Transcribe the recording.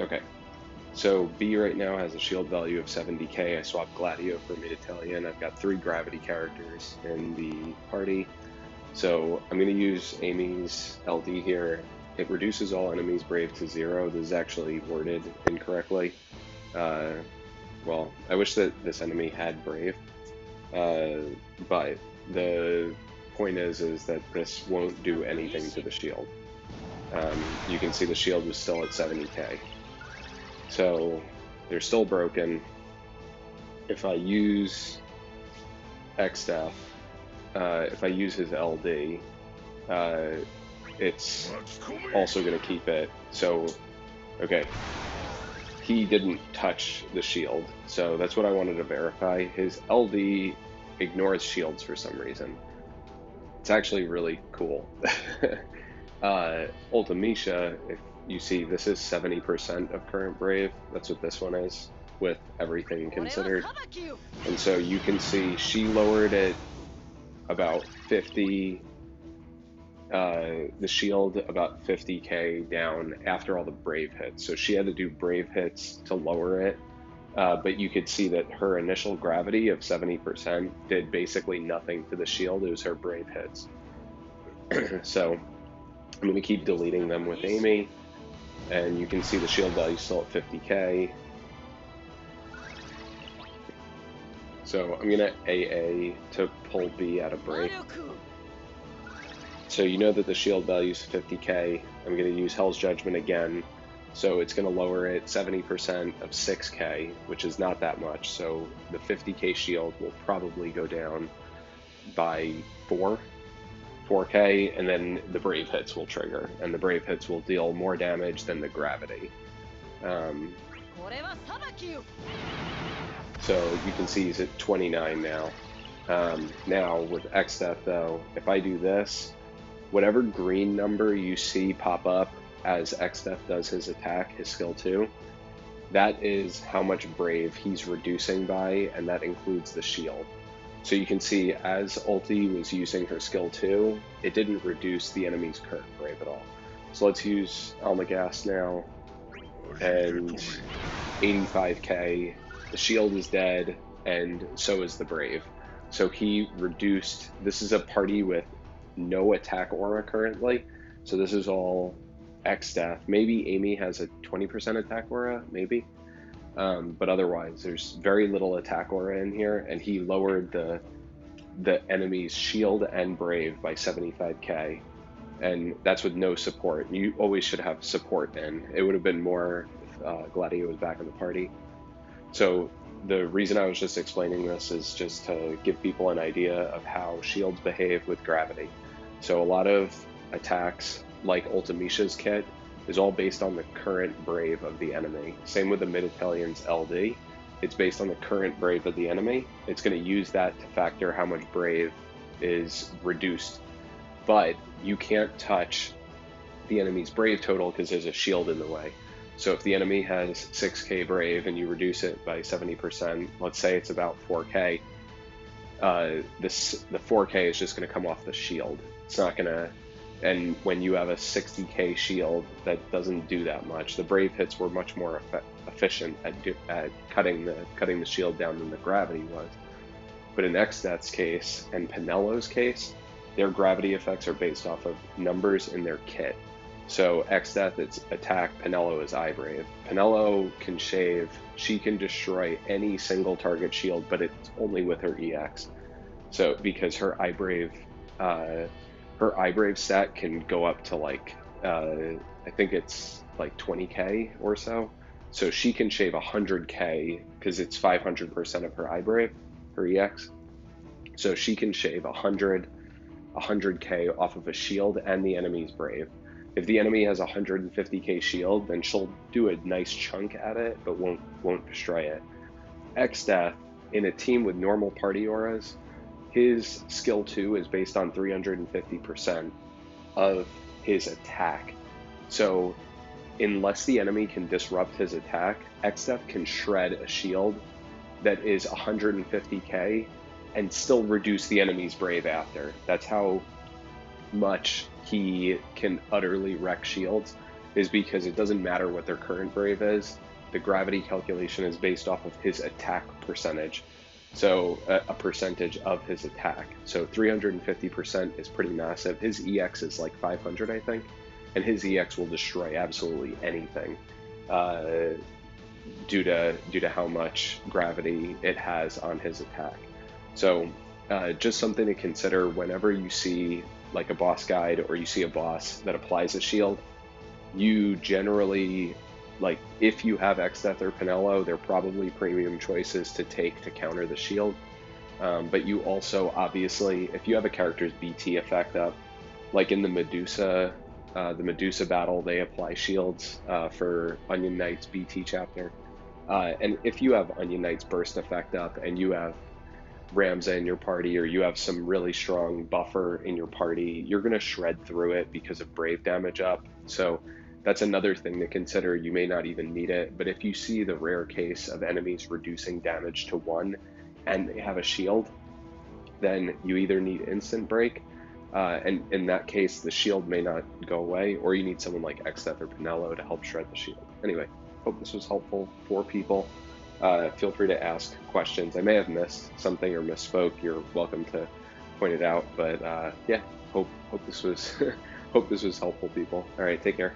Okay, so B right now has a shield value of 70k. I swapped Gladio for Mid-Italian. I've got 3 gravity characters in the party. So I'm going to use Amy's LD here. It reduces all enemies brave to 0. This is actually worded incorrectly. Well, I wish that this enemy had brave, but the point is that this won't do anything to the shield. You can see the shield was still at 70k. So they're still broken. If I use Xdeath, if I use his LD, it's also going to keep it. So, okay, he didn't touch the shield, so that's what I wanted to verify. His LD ignores shields for some reason. It's actually really cool. Ultimecia, if you see, this is 70% of current brave. That's what this one is, with everything considered. And so you can see she lowered it about 50, the shield about 50k down after all the brave hits. So she had to do brave hits to lower it. But you could see that her initial gravity of 70% did basically nothing to the shield. It was her brave hits. So I'm going to keep deleting them with Amy, and you can see the shield value still at 50k. So I'm going to AA to pull B out of break. So you know that the shield value is 50k. I'm going to use Hell's Judgment again. So it's going to lower it 70% of 6k, which is not that much. So the 50k shield will probably go down by 4k, and then the brave hits will trigger, and the brave hits will deal more damage than the gravity. So you can see he's at 29 now. Now with Xdeath though, if I do this, whatever green number you see pop up as Xdeath does his attack, his skill 2, that is how much brave he's reducing by, and that includes the shield. So you can see as Ulti was using her skill 2, it didn't reduce the enemy's current brave at all. So let's use Almagast now, and 85k, the shield is dead, and so is the brave. So he reduced, this is a party with no attack aura currently, so this is all Xdeath. Maybe Amy has a 20% attack aura, maybe. But otherwise, there's very little attack aura in here, and he lowered the enemy's shield and brave by 75k, and that's with no support. You always should have support in. It would have been more if Gladio was back in the party. So the reason I was just explaining this is just to give people an idea of how shields behave with gravity. So a lot of attacks, like Ultimecia's kit, is all based on the current brave of the enemy. Same with the Mid-Italian's LD. It's based on the current brave of the enemy. It's going to use that to factor how much brave is reduced. But you can't touch the enemy's brave total because there's a shield in the way. So if the enemy has 6k brave and you reduce it by 70%, let's say it's about 4k, the 4k is just going to come off the shield. It's not going to, and when you have a 60k shield, that doesn't do that much. The brave hits were much more efficient at cutting the shield down than the gravity was. But in Xdeath's case and Penello's case, their gravity effects are based off of numbers in their kit. So Xdeath, it's attack, Penello is eye brave. Penello can shave, she can destroy any single target shield, but it's only with her EX. So because her eye brave stat can go up to like, I think it's like 20k or so. So she can shave 100k because it's 500% of her eye brave, her EX. So she can shave 100k off of a shield and the enemy's brave. If the enemy has 150k shield, then she'll do a nice chunk at it, but won't destroy it. Xdeath, in a team with normal party auras, his skill 2 is based on 350% of his attack. So unless the enemy can disrupt his attack, Xdeath can shred a shield that is 150k and still reduce the enemy's brave after. That's how much he can utterly wreck shields. is because it doesn't matter what their current Brave is. The gravity calculation is based off of his attack percentage. So a percentage of his attack. So 350% is pretty massive. His EX is like 500, I think, and his EX will destroy absolutely anything uh, due to how much gravity it has on his attack. So just something to consider whenever you see like a boss guide or you see a boss that applies a shield. You generally, like, if you have Exdeath or Penelo, they're probably premium choices to take to counter the shield. But you also, obviously, if you have a character's BT effect up, like in the Medusa battle, they apply shields for Onion Knight's BT chapter. And if you have Onion Knight's burst effect up and you have Ramza in your party, or you have some really strong buffer in your party, you're going to shred through it because of Brave damage up. So that's another thing to consider. You may not even need it, but if you see the rare case of enemies reducing damage to 1 and they have a shield, then you either need instant break, and in that case, the shield may not go away, or you need someone like Exdeath or Penelo to help shred the shield. Anyway, hope this was helpful for people. Feel free to ask questions. I may have missed something or misspoke. You're welcome to point it out. But yeah, hope this was hope this was helpful, people. All right, take care.